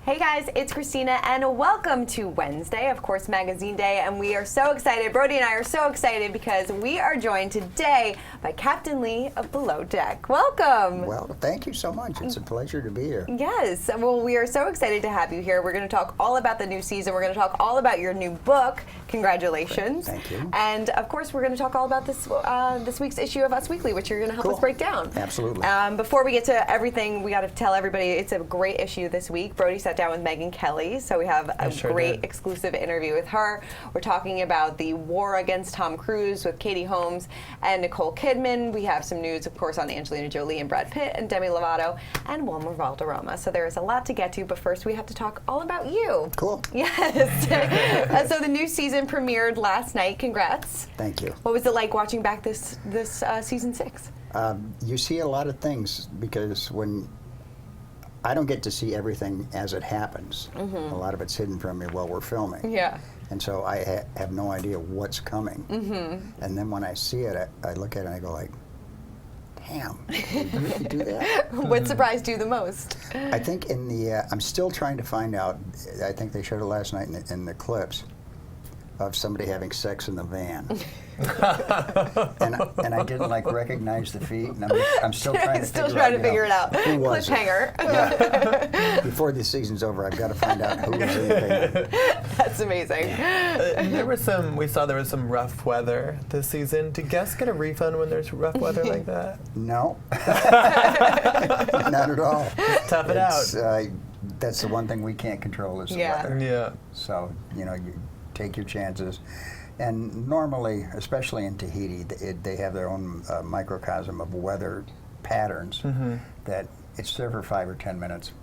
Hey guys, it's Christina and welcome to Wednesday, of course, Magazine Day, and we are so excited, Brody and I are so excited because we are joined today by Captain Lee of Below Deck. Welcome! Well, thank you so much. It's a pleasure to be here. Yes, well, we are so excited to have you here. We're going to talk all about the new season. We're going to talk all about your new book. Congratulations. Thank you. And of course, we're going to talk all about this week's issue of Us Weekly, which you're going to help us break down. Absolutely. Before we get to everything, we got to tell everybody it's a great issue this week. Brody sat down with Megyn Kelly, so we have a great exclusive interview with her. We're talking about the war against Tom Cruise with Katie Holmes and Nicole Kidman. We have some news, of course, on Angelina Jolie and Brad Pitt and Demi Lovato and Wilmer Valderrama. So there is a lot to get to, but first we have to talk all about you. Cool. Yes. So the new season premiered last night. Congrats. Thank you. What was it like watching back this season 6? You see a lot of things because when I don't get to see everything as it happens. Mm-hmm. A lot of it's hidden from me while we're filming. Yeah. And so I have no idea what's coming. Mm-hmm. And then when I see it, I look at it and I go like, damn, did we really do that? What surprised you the most? I think in the, I'm still trying to find out, I think they showed it last night in the clips, of somebody having sex in the van. and I didn't recognize the feet, and I'm still trying to figure it out. Who was Cliffhanger. Yeah. Before the season's over, I've got to find out who was in the van. That's amazing. We saw there was some rough weather this season. Do guests get a refund when there's rough weather like that? No. Not at all. Just tough it out. That's the one thing we can't control is the weather. Yeah. So, you take your chances. And normally, especially in Tahiti, they have their own microcosm of weather patterns that it's there for 5 or 10 minutes,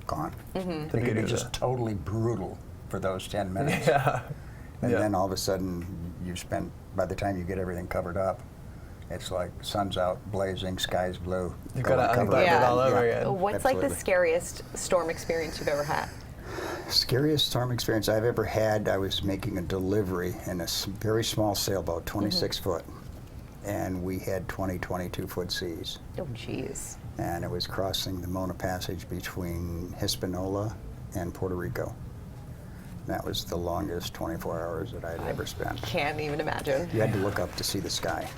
gone. Mm-hmm. They can be just totally brutal for those 10 minutes. Yeah. And then all of a sudden, by the time you get everything covered up, it's like sun's out, blazing, sky's blue. You've got to unbutton it all over again. What's Absolutely. Like the scariest storm experience you've ever had? Scariest storm experience I've ever had, I was making a delivery in a very small sailboat, 26 foot, and we had 22-foot seas. Oh, jeez. And it was crossing the Mona Passage between Hispaniola and Puerto Rico. That was the longest 24 hours that I'd ever spent. Can't even imagine. You had to look up to see the sky.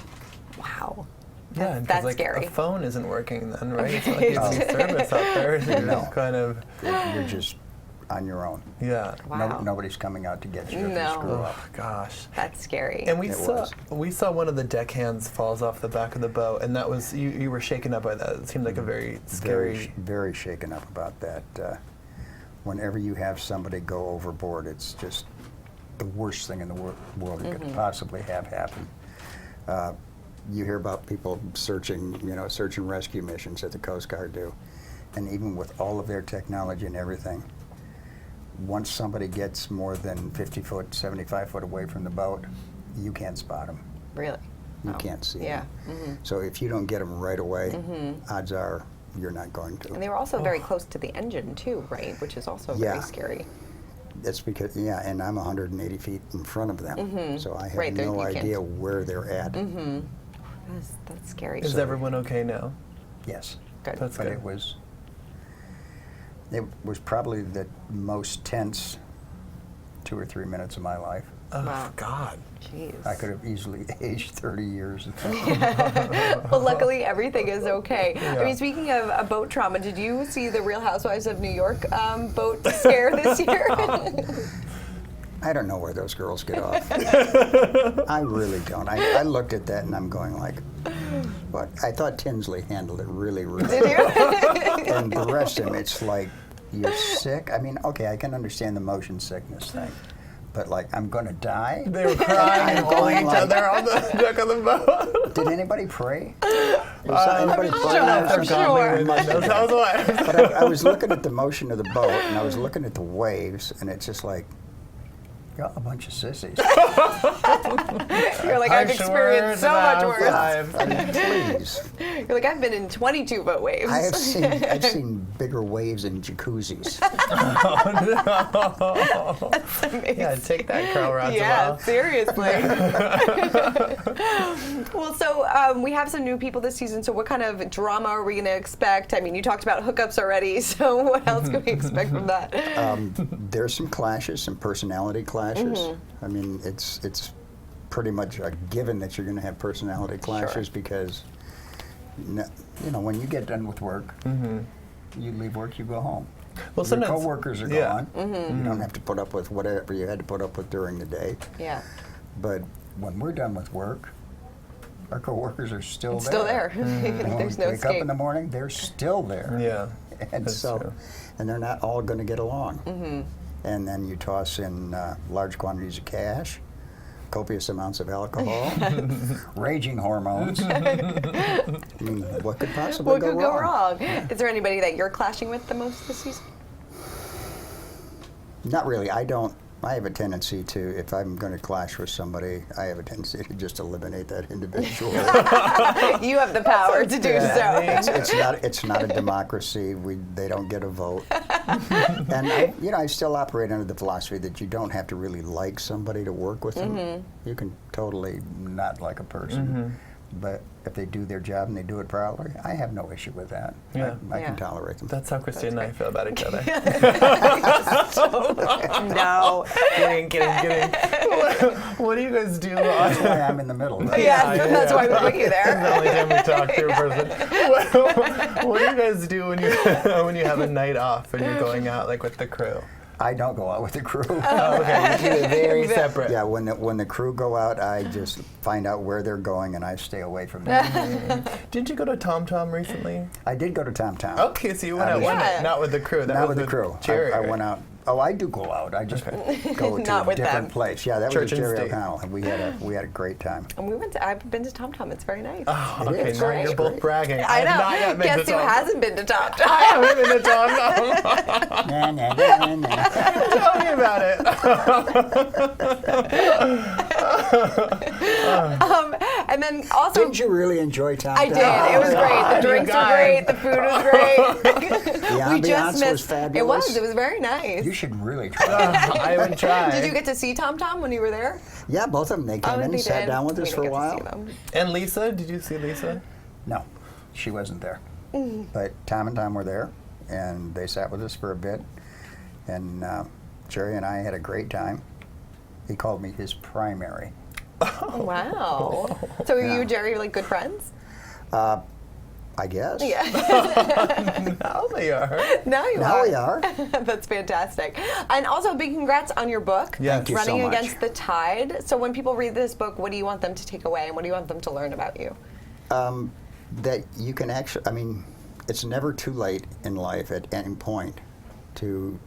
Wow. Yeah, that's scary. A phone isn't working then, right? It's not like you have any service out there. So you're kind of... You're just on your own. Yeah. Wow. Nobody's coming out to get you if you screw up. Oh, gosh. That's scary. And we saw one of the deckhands falls off the back of the boat, and that was, you were shaken up by that. It seemed like a very scary... Very shaken up about that. Whenever you have somebody go overboard, it's just the worst thing in the world that could possibly have happen. You hear about people searching and rescue missions that the Coast Guard do. And even with all of their technology and everything, once somebody gets more than 50 foot, 75 foot away from the boat, you can't spot them. Really? You can't see them. Yeah. Mm-hmm. So if you don't get them right away, odds are you're not going to. And they were also very close to the engine too, right? Which is also very scary. That's because, and I'm 180 feet in front of them, so I have no idea where they're at. That's scary. Is everyone okay now? Yes. Good. That's But good. it was probably the most tense 2 or 3 minutes of my life. Oh, Wow. God. Jeez. I could have easily aged 30 years. Well, luckily everything is okay. Yeah. I mean, speaking of boat trauma, did you see the Real Housewives of New York boat scare this year? I don't know where those girls get off. I really don't. I looked at that and I'm going like, what? I thought Tinsley handled it really, really Did you? And the rest of them, it's like, you're sick? I mean, okay, I can understand the motion sickness thing. But like, I'm going to die? They were crying and holding each like, other on the deck of the boat. Did anybody pray? Anybody pray? I'm sure. But I was looking at the motion of the boat, and I was looking at the waves, and it's just like, You're all a bunch of sissies. You're like, I've experienced so much worse. I mean, please. You're like, I've been in 22-foot waves. I've seen bigger waves in jacuzzis. That's amazing. Yeah, take that, Carl Radziwill. Yeah, seriously. Well, so we have some new people this season, so what kind of drama are we going to expect? I mean, you talked about hookups already, so what else can we expect from that? There's some clashes, some personality clashes. I mean, it's pretty much a given that you're going to have personality clashes because, you know, when you get done with work, you leave work, you go home. Well, your coworkers are gone. Mm-hmm. You don't have to put up with whatever you had to put up with during the day. Yeah. But when we're done with work, our coworkers are still there. Still there. And when There's we no wake escape. up in the morning, they're still there. Yeah. And That's so, true. and they're not all going to get along. And then you toss in large quantities of cash, copious amounts of alcohol, raging hormones. I mean, what could possibly What go could wrong? go wrong? Is there anybody that you're clashing with the most this season? Not really. I have a tendency to, if I'm going to clash with somebody, I have a tendency to just eliminate that individual. You have the power to do so. It's not a democracy. They don't get a vote. And I still operate under the philosophy that you don't have to really like somebody to work with them. You can totally not like a person. But if they do their job and they do it properly, I have no issue with that. Yeah. I can tolerate them. That's how Christine and I feel about each other. No. Kidding. What do you guys do? That's why I'm in the middle. Right? Yes, that's why we put you there. The only time we talk to a person. What do you guys do when you have a night off and you're going out like with the crew? I don't go out with the crew. Oh, okay, you two are very separate. Yeah, when the crew go out, I just find out where they're going and I stay away from them. Didn't you go to Tom Tom recently? I did go to Tom Tom. Okay, so you went out one night, not with the crew. That Not was with the crew. Jerry, I right? went out. Oh, I do go out. I just go to Not a with different them. place. Yeah, that Church was and Jerry state. O'Connell, and we had a great time. And I've been to Tom Tom. It's very nice. Oh, It okay, is. now It's you're both great. bragging. I know. have not yet been Guess to who Tom. hasn't been to Tom Tom? I haven't been to Tom Tom. Nah, nah, nah, nah, nah. Tell me about it. And then also, Didn't you really enjoy Tom I Tom? did. It was great. The drinks were great. The food was great. The ambiance was fabulous. It was very nice. You should really try. I would try. Did you get to see Tom Tom when you were there? Yeah, both of them. They came in they and sat did. down with We us didn't for a get to see while. them. And Lisa, did you see Lisa? No, she wasn't there. But Tom and Tom were there, and they sat with us for a bit. And Jerry and I had a great time. He called me his primary. Wow. So are you Yeah. and Jerry like good friends? I guess. Yeah. Now they are. Now you Now are. we are. That's fantastic. And also, big congrats on your book, Yes. Thank you so Running much. Against the Tide. So when people read this book, what do you want them to take away and what do you want them to learn about you? That you can actually, I mean, it's never too late in life at any point to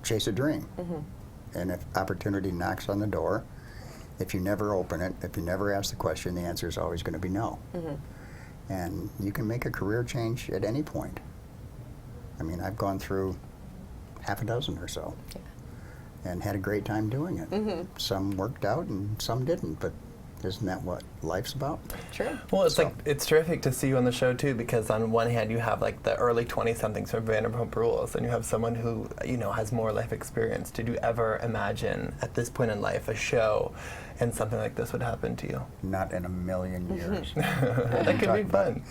chase a dream. And if opportunity knocks on the door, if you never open it, if you never ask the question, the answer is always going to be no. And you can make a career change at any point. I mean, I've gone through half a dozen or so and had a great time doing it. Some worked out and some didn't, but isn't that what life's about? True. Well, it's terrific to see you on the show too, because on one hand you have like the early 20-somethings from Vanderpump Rules, and you have someone who has more life experience. Did you ever imagine at this point in life a show and something like this would happen to you? Not in a million years. That could be fun.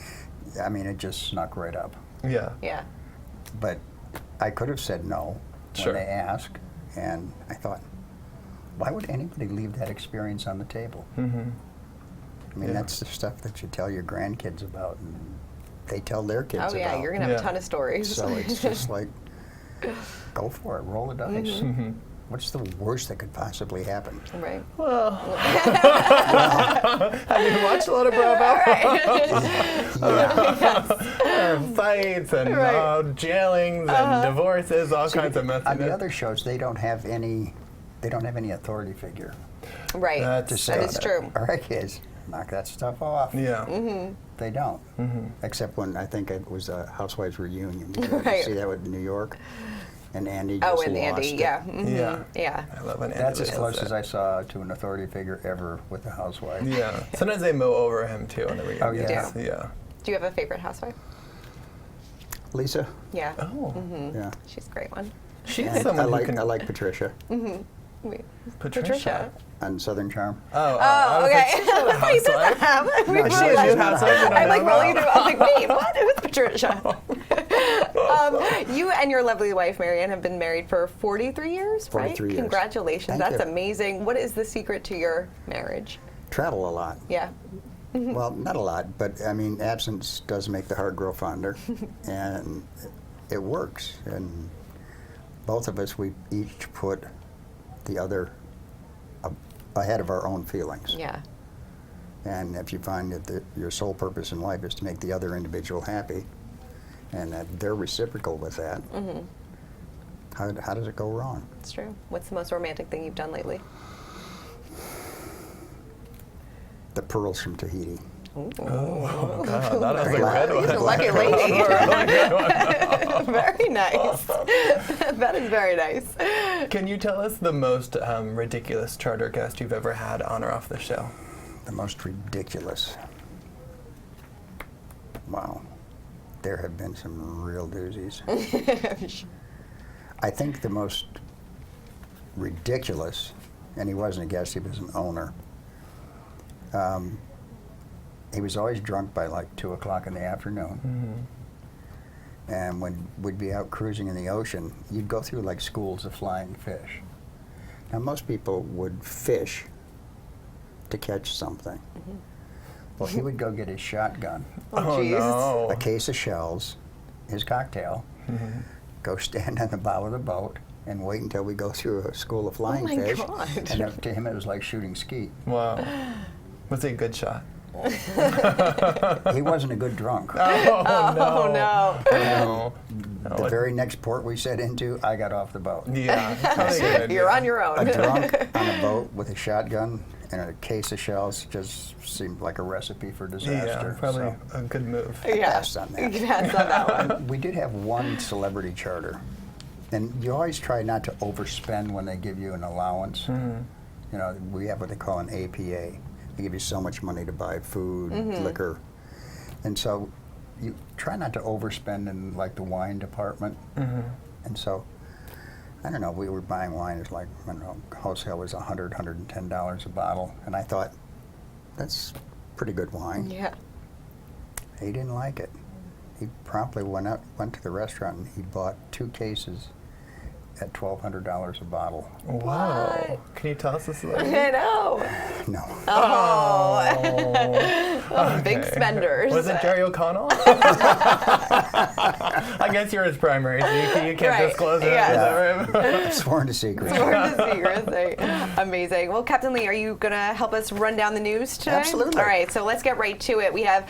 I mean, it just snuck right up. Yeah. Yeah. But I could have said no Sure. when they asked, and I thought, why would anybody leave that experience on the table? I mean, that's the stuff that you tell your grandkids about, and they tell their kids Oh, yeah. about. You're going to have a ton of stories. So it's just like, go for it, roll the dice. What's the worst that could possibly happen? Right. Well, have you watched a lot of Bravo? Fights and jailings and divorces, all kinds of messiness. On the other shows, they don't have any authority figure Right. to say, That is true. all right, kids, knock that stuff off. Yeah. They don't. Except when I think it was a Housewives reunion. Did you Right. see that with New York? And Andy Oh, just and lost Andy, it. yeah. Mm-hmm. Yeah. Yeah. I love when Andy That's as does close that. as I saw to an authority figure ever with a housewife. Yeah. Sometimes they mow over him too on the reunions. Oh, yeah. Yeah. Do you have a favorite housewife? Lisa? Yeah. Oh. Yeah. She's a great one. She's And someone I who can. like Patricia Wait. Patricia. on Southern Charm. Oh, Oh, okay. She's not a He doesn't housewife. have. We No, were she She is is like- a housewife. You don't I'm like know rolling about. through. I was like, wait, what? Who's Patricia? You and your lovely wife, Marianne, have been married for 43 years, 43 right? years. Congratulations. Thank That's you. amazing. What is the secret to your marriage? Travel a lot. Yeah. Well, not a lot, but I mean, absence does make the heart grow fonder, and it works. And both of us, we each put the other ahead of our own feelings. Yeah. And if you find that your sole purpose in life is to make the other individual happy, and that they're reciprocal with that, how does it go wrong? It's true. What's the most romantic thing you've done lately? The pearls from Tahiti. Oh, God, that was a Glad- good one. You're a lucky lady. Very nice. That is very nice. Can you tell us the most ridiculous charter guest you've ever had on or off the show? The most ridiculous. Wow. There have been some real doozies. I think the most ridiculous, and he wasn't a guest, he was an owner. He was always drunk by like 2 o'clock in the afternoon. And when we'd be out cruising in the ocean, you'd go through like schools of flying fish. Now most people would fish to catch something. Well, he would go get his shotgun, Oh, jeez. no. a case of shells, his cocktail, go stand on the bow of the boat, and wait until we go through a school of flying my fish. God. And to him, it was like shooting skeet. Wow. Was he a good shot? He wasn't a good drunk. Oh, no. No. The very next port we set into, I got off the boat. Yeah. probably a good idea. You're on your own. A drunk on a boat with a shotgun and a case of shells just seemed like a recipe for disaster. Yeah, probably So a good move. Yeah. passed on that. You can pass on that one. we did have one celebrity charter, and you always try not to overspend when they give you an allowance. You know, we have what they call an APA. They give you so much money to buy food, liquor, and so you try not to overspend in like the wine department. And so, I don't know, we were buying wine, it's like, I don't know, wholesale was $100, $110 a bottle, and I thought, that's pretty good wine. Yeah. He didn't like it. He promptly went to the restaurant and he bought 2 cases at $1,200 a bottle. Wow. What? Can you tell us this story? I know. No. Oh, big Okay. spenders. Was it Jerry O'Connell? I guess you're his primary, so you can't Right. disclose it. Yeah. Is that right? Sworn to secrecy. Sworn to secrecy. Amazing. Well, Captain Lee, are you going to help us run down the news today? Absolutely. All right, so let's get right to it. We have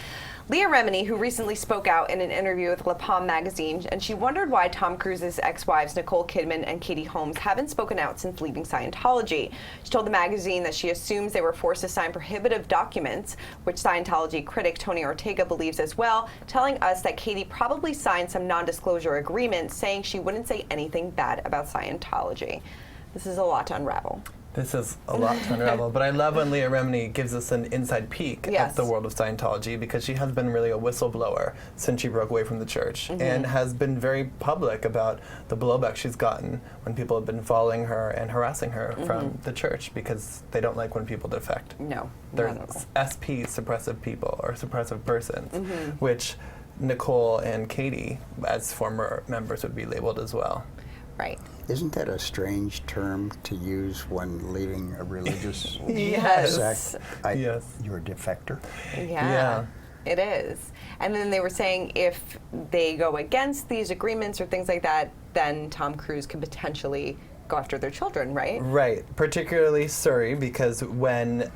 Leah Remini, who recently spoke out in an interview with La Palm magazine, and she wondered why Tom Cruise's ex-wives Nicole Kidman and Katie Holmes haven't spoken out since leaving Scientology. She told the magazine that she assumes they were forced to sign prohibitive documents, which Scientology critic Tony Ortega believes as well, telling us that Katie probably signed some non-disclosure agreement saying she wouldn't say anything bad about Scientology. This is a lot to unravel. This is a lot to unravel, but I love when Leah Remini gives us an inside peek Yes. at the world of Scientology, because she has been really a whistleblower since she broke away from the church and has been very public about the blowback she's gotten when people have been following her and harassing her from the church because they don't like when people defect. No, They're not at all. SP suppressive people or suppressive persons, which Nicole and Katie, as former members, would be labeled as well. Right. Isn't that a strange term to use when leaving a religious Yes. sect? Yes. You're a defector. Yeah, it is. And then they were saying if they go against these agreements or things like that, then Tom Cruise could potentially go after their children, right? Right, particularly Surrey, because when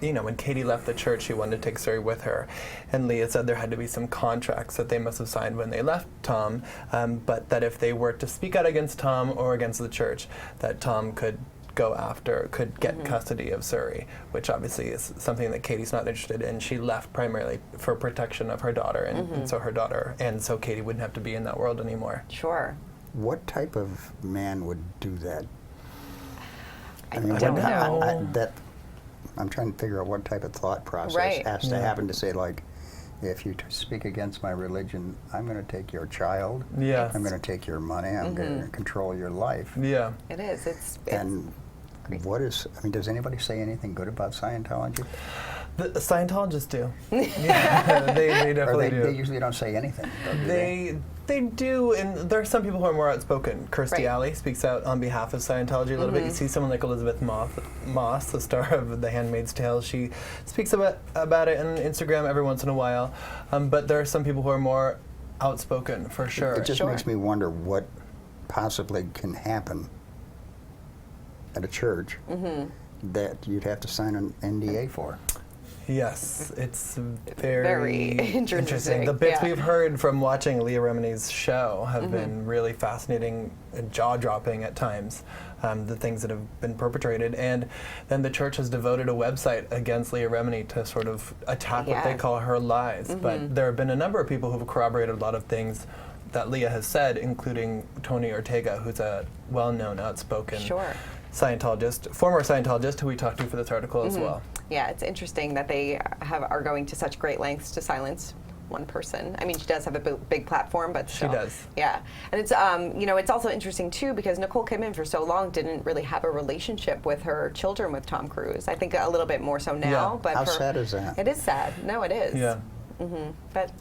when Katie left the church, she wanted to take Surrey with her. And Leah said there had to be some contracts that they must have signed when they left Tom, but that if they were to speak out against Tom or against the church, that Tom could get custody of Surrey, which obviously is something that Katie's not interested in. She left primarily for protection of her daughter, and so her daughter, and so Katie wouldn't have to be in that world anymore. Sure. What type of man would do that? I don't know. I'm trying to figure out what type of thought process has to happen to say, like, if you speak against my religion, I'm going to take your child. Yeah. I'm going to take your money. I'm going to control your life. Yeah. It is. It's what is? I mean, does anybody say anything good about Scientology? The Scientologists do. Yeah, they definitely do. They usually don't say anything. They do, and there are some people who are more outspoken. Kirstie Alley speaks out on behalf of Scientology a little bit. You see someone like Elizabeth Moss, the star of The Handmaid's Tale. She speaks about it on Instagram every once in a while. But there are some people who are more outspoken, for sure. It just makes me wonder what possibly can happen at a church that you'd have to sign an NDA for. Yes, it's very interesting. The bits we've heard from watching Leah Remini's show have been really fascinating and jaw-dropping at times, the things that have been perpetrated. And then the church has devoted a website against Leah Remini to sort of attack what they call her lies. But there have been a number of people who have corroborated a lot of things that Leah has said, including Tony Ortega, who's a well-known, outspoken Scientologist, former Scientologist, who we talked to for this article as well. Yeah, it's interesting that they are going to such great lengths to silence one person. I mean, she does have a big platform, but still. She does. Yeah, and it's it's also interesting too because Nicole Kidman for so long didn't really have a relationship with her children with Tom Cruise. I think a little bit more so now. Yeah. But How sad is that? It is sad. No, it is. Yeah. But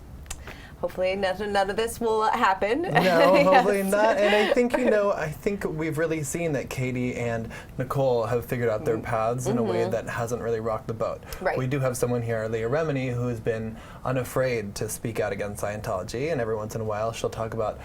hopefully none of this will happen. No, hopefully not. And I think we've really seen that Katie and Nicole have figured out their paths in a way that hasn't really rocked the boat. Right. We do have someone here, Leah Remini, who's been unafraid to speak out against Scientology, and every once in a while she'll talk about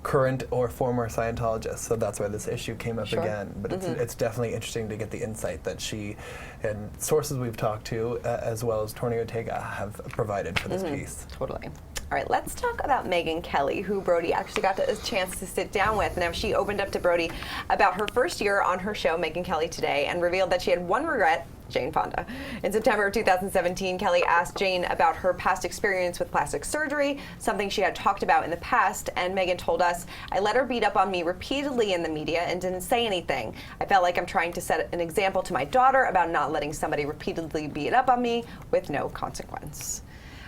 current or former Scientologists. So that's why this issue came up again. But it's definitely interesting to get the insight that she and sources we've talked to, as well as Tony Ortega, have provided for this piece. Totally. All right, let's talk about Megyn Kelly, who Brody actually got a chance to sit down with. Now, she opened up to Brody about her first year on her show, Megyn Kelly Today, and revealed that she had one regret: Jane Fonda. In September of 2017, Kelly asked Jane about her past experience with plastic surgery, something she had talked about in the past, and Megyn told us, "I let her beat up on me repeatedly in the media and didn't say anything. I felt like I'm trying to set an example to my daughter about not letting somebody repeatedly beat up on me with no consequence."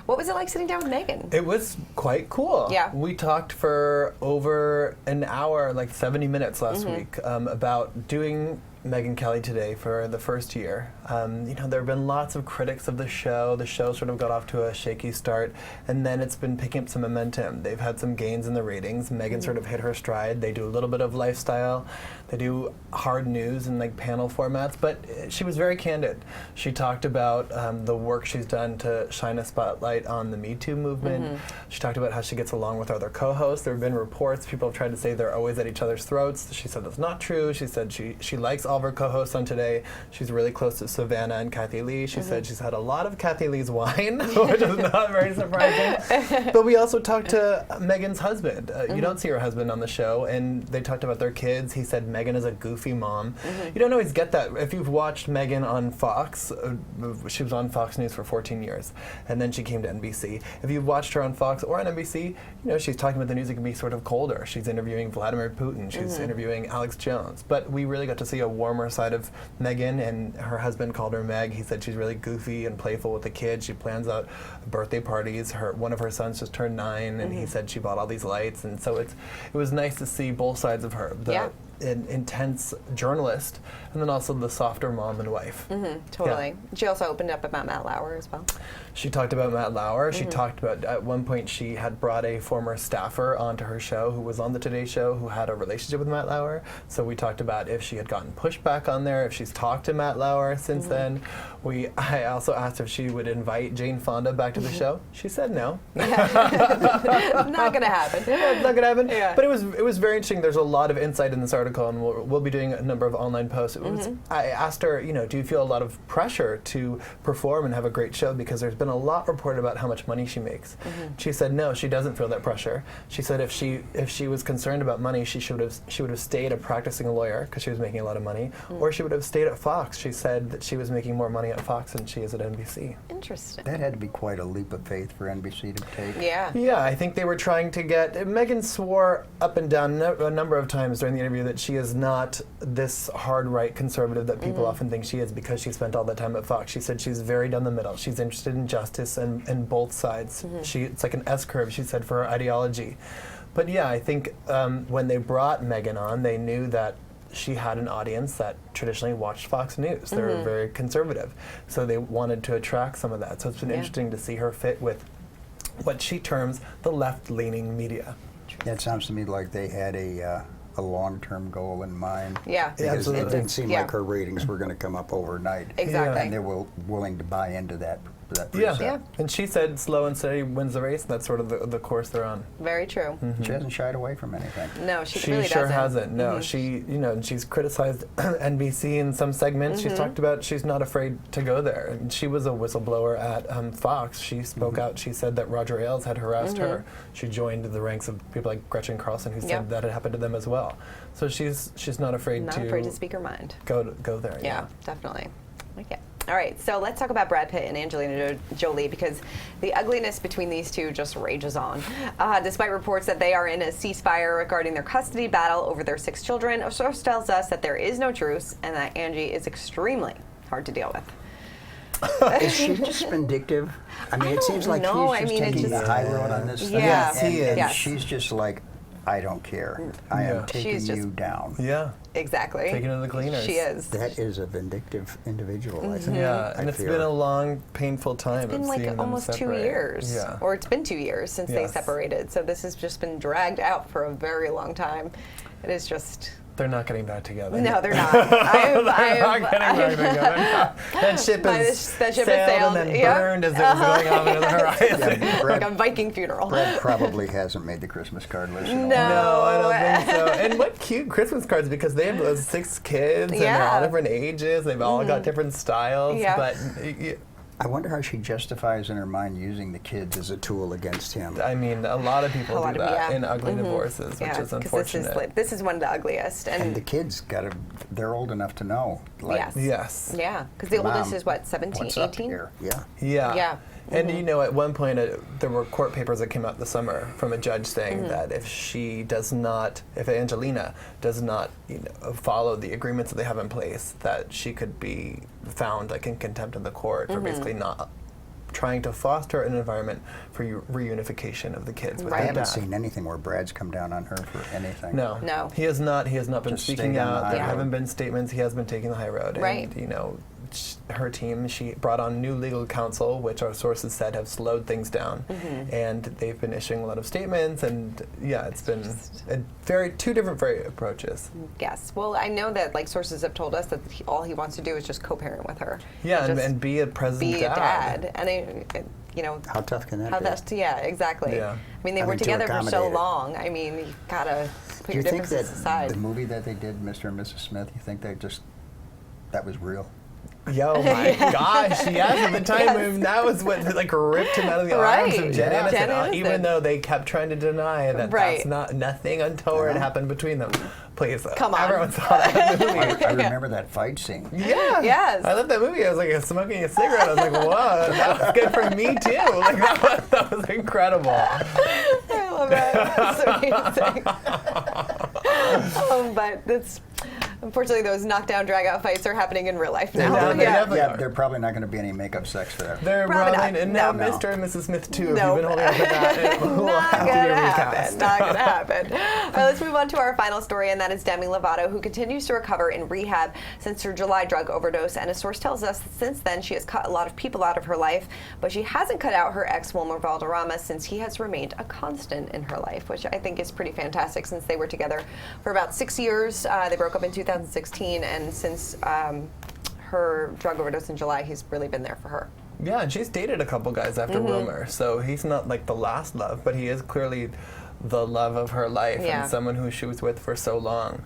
What was it like sitting down with Megyn? It was quite cool. Yeah. We talked for over an hour, like 70 minutes last week, about doing Megyn Kelly Today for the first year. There have been lots of critics of the show. The show sort of got off to a shaky start, and then it's been picking up some momentum. They've had some gains in the ratings. Megyn sort of hit her stride. They do a little bit of lifestyle. They do hard news and like panel formats, but she was very candid. She talked about the work she's done to shine a spotlight on the Me Too movement. She talked about how she gets along with other co-hosts. There have been reports, people have tried to say they're always at each other's throats. She said that's not true. She said she likes all of her co-hosts on Today. She's really close to Savannah and Kathy Lee. She said she's had a lot of Kathy Lee's wine, which is not very surprising. But we also talked to Megyn's husband. You don't see her husband on the show, and they talked about their kids. He said Megyn is a goofy mom. You don't always get that. If you've watched Megyn on Fox, she was on Fox News for 14 years, and then she came to NBC. If you've watched her on Fox or on NBC, she's talking about the news that can be sort of colder. She's interviewing Vladimir Putin. She's interviewing Alex Jones. But we really got to see a warmer side of Megyn, and her husband called her Meg. He said she's really goofy and playful with the kids. She plans out birthday parties. One of her sons just turned 9, and he said she bought all these lights. And so it was nice to see both sides of her. An intense journalist, and then also the softer mom and wife. Totally. Yeah. She also opened up about Matt Lauer as well. She talked about Matt Lauer. She talked about, at one point, she had brought a former staffer onto her show who was on the Today Show who had a relationship with Matt Lauer. So we talked about if she had gotten pushback on there, if she's talked to Matt Lauer since then. I also asked if she would invite Jane Fonda back to the show. She said no. Not going to happen. It's not going to happen. Yeah. But it was very interesting. There's a lot of insight in this article article, and we'll be doing a number of online posts. I asked her, do you feel a lot of pressure to perform and have a great show, because there's been a lot reported about how much money she makes. She said no, she doesn't feel that pressure. She said if she was concerned about money, she would have stayed a practicing lawyer, because she was making a lot of money, or she would have stayed at Fox. She said that she was making more money at Fox than she is at NBC. Interesting. That had to be quite a leap of faith for NBC to take. Yeah. Yeah, I think they were trying to get... Megyn swore up and down a number of times during the interview that she is not this hard right conservative that people often think she is, because she spent all that time at Fox. She said she's very down the middle. She's interested in justice and both sides. It's like an S-curve, she said, for her ideology. But yeah, I think when they brought Megyn on, they knew that she had an audience that traditionally watched Fox News. They were very conservative. So they wanted to attract some of that. So it's been interesting to see her fit with what she terms the left-leaning media. That sounds to me like they had a long-term goal in mind. Yeah. Because Absolutely. it didn't seem like her ratings were going to come up overnight. Exactly. And they were willing to buy into that precept. Yeah. And she said slow and steady wins the race, and that's sort of the course they're on. Very true. She hasn't shied away from anything. No, she She really sure doesn't. hasn't. No, she, and she's criticized NBC in some segments. She's talked about she's not afraid to go there. And she was a whistleblower at Fox. She spoke out. She said that Roger Ailes had harassed her. She joined the ranks of people like Gretchen Carlson, who said that had happened to them as well. So she's not afraid to speak her mind. Go there. Yeah, definitely. Okay. All right, so let's talk about Brad Pitt and Angelina Jolie, because the ugliness between these two just rages on. Despite reports that they are in a ceasefire regarding their custody battle over their 6 children, a source tells us that there is no truce and that Angie is extremely hard to deal with. Is she just vindictive? I mean, it seems like he's just taking the high road on this thing. Yes, he is. And she's just like, I don't care. I am taking you down. Yeah. Exactly. Taking to the cleaners. She is. That is a vindictive individual, I think. Yeah, and it's been a long, painful time. It's been like almost 2 years. Yeah. Or it's been 2 years since they separated. So this has just been dragged out for a very long time. It is just... They're not getting back together. No, they're not. They're not getting back together. That ship has sailed and then burned as it was going off into the horizon. Yeah, like a Viking funeral. Brad probably hasn't made the Christmas card list. In a while. No, I don't think so. And what cute Christmas cards, because they have those 6 kids and they're all different ages. They've all got different styles. Yeah. But I wonder how she justifies in her mind using the kids as a tool against him. I mean, a lot of people do that in ugly divorces, which is unfortunate. This is one of the ugliest. And the kids they're old enough to know. Like, Yes. Yeah, because the oldest is what, 17, what's up 18? here? Yeah. Yeah. And at one point, there were court papers that came out this summer from a judge saying that if Angelina does not, follow the agreements that they have in place, that she could be found like in contempt of the court for basically not trying to foster an environment for reunification of the kids with I their haven't dad. seen anything where Brad's come down on her for anything. No. He has not been Just speaking stayed on the out. high There road. haven't been statements. He has been taking the high road. Right. And, her team, she brought on new legal counsel, which our sources said have slowed things down. And they've been issuing a lot of statements, and it's been two different approaches. Yes. Well, I know that sources have told us that all he wants to do is just co-parent with her. Yeah, and be a present dad. And how tough can that be? Yeah, exactly. Yeah. I mean, they were together for so long. I mean, you've got to put your differences aside. Do you think that the movie that they did, Mr. and Mrs. Smith, you think that was real? Yo, my gosh, yes, at the time, that was what ripped him out of the arms of Jen Aniston, even though they kept trying to deny that that's nothing untoward happened between them. Please, come on. Everyone saw that movie. I remember that fight scene. Yeah. Yes. I love that movie. I was smoking a cigarette. I was like, whoa, that was good for me too. That was incredible. I love that. That's amazing. But that's... Unfortunately, those knockdown, drag-out fights are happening in real life now. They're probably not going to be any makeup sex there. They're probably not. And now Mr. and Mrs. Smith, too, have been holding up with that. Not going to happen. Not going to happen. All right, let's move on to our final story, and that is Demi Lovato, who continues to recover in rehab since her July drug overdose. And a source tells us that since then, she has cut a lot of people out of her life, but she hasn't cut out her ex, Wilmer Valderrama, since he has remained a constant in her life, which I think is pretty fantastic since they were together for about 6 years. They broke up in 2016, and since her drug overdose in July, he's really been there for her. Yeah, and she's dated a couple guys after Wilmer, so he's not the last love, but he is clearly the love of her life and someone who she was with for so long.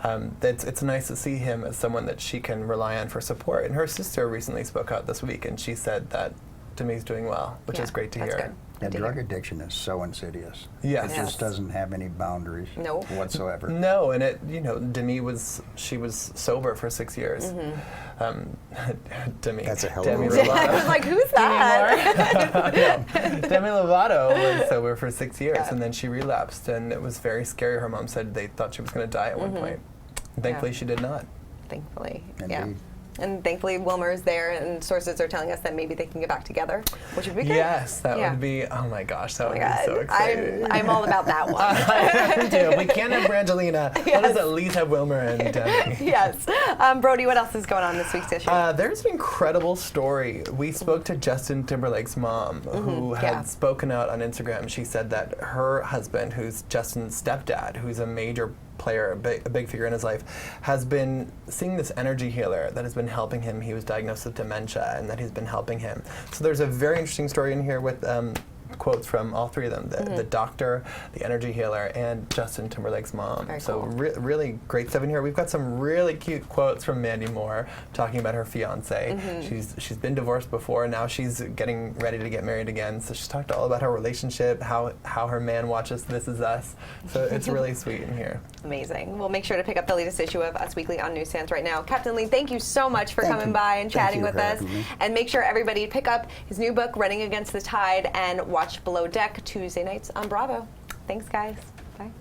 it's nice to see him as someone that she can rely on for support. And her sister recently spoke out this week, and she said that Demi's doing well, which is great to hear. Good. And drug addiction is so insidious. Yes. It just doesn't have any boundaries whatsoever. No, and Demi was sober for 6 years. Demi. That's a hell Demi of a Lovato. I was like, who's that? Demi Lovato was sober for 6 years, and then she relapsed, and it was very scary. Her mom said they thought she was going to die at one point. And thankfully, she did not. Thankfully, Indeed. And thankfully, Wilmer is there, and sources are telling us that maybe they can get back together, which would be good. Yes, that would be, oh my gosh, that would be so exciting. I'm all about that one. We can't have Angelina. Let us at least have Wilmer and Demi. Yes. Brody, what else is going on this week's issue? There's an incredible story. We spoke to Justin Timberlake's mom, who had spoken out on Instagram. She said that her husband, who's Justin's stepdad, who's a major player, a big figure in his life, has been seeing this energy healer that has been helping him. He was diagnosed with dementia, and that he's been helping him. So there's a very interesting story in here with quotes from all three of them, the doctor, the energy healer, and Justin Timberlake's mom. Very so cool. Really great stuff in here. We've got some really cute quotes from Mandy Moore talking about her fiance. She's been divorced before, and now she's getting ready to get married again. So she's talked all about her relationship, how her man watches This Is Us. So it's really sweet in here. Amazing. We'll make sure to pick up the latest issue of Us Weekly on newsstands right now. Captain Lee, thank you so much for coming by and chatting with us. And make sure everybody pick up his new book, Running Against the Tide, and watch Below Deck Tuesday nights on Bravo. Thanks, guys. Bye.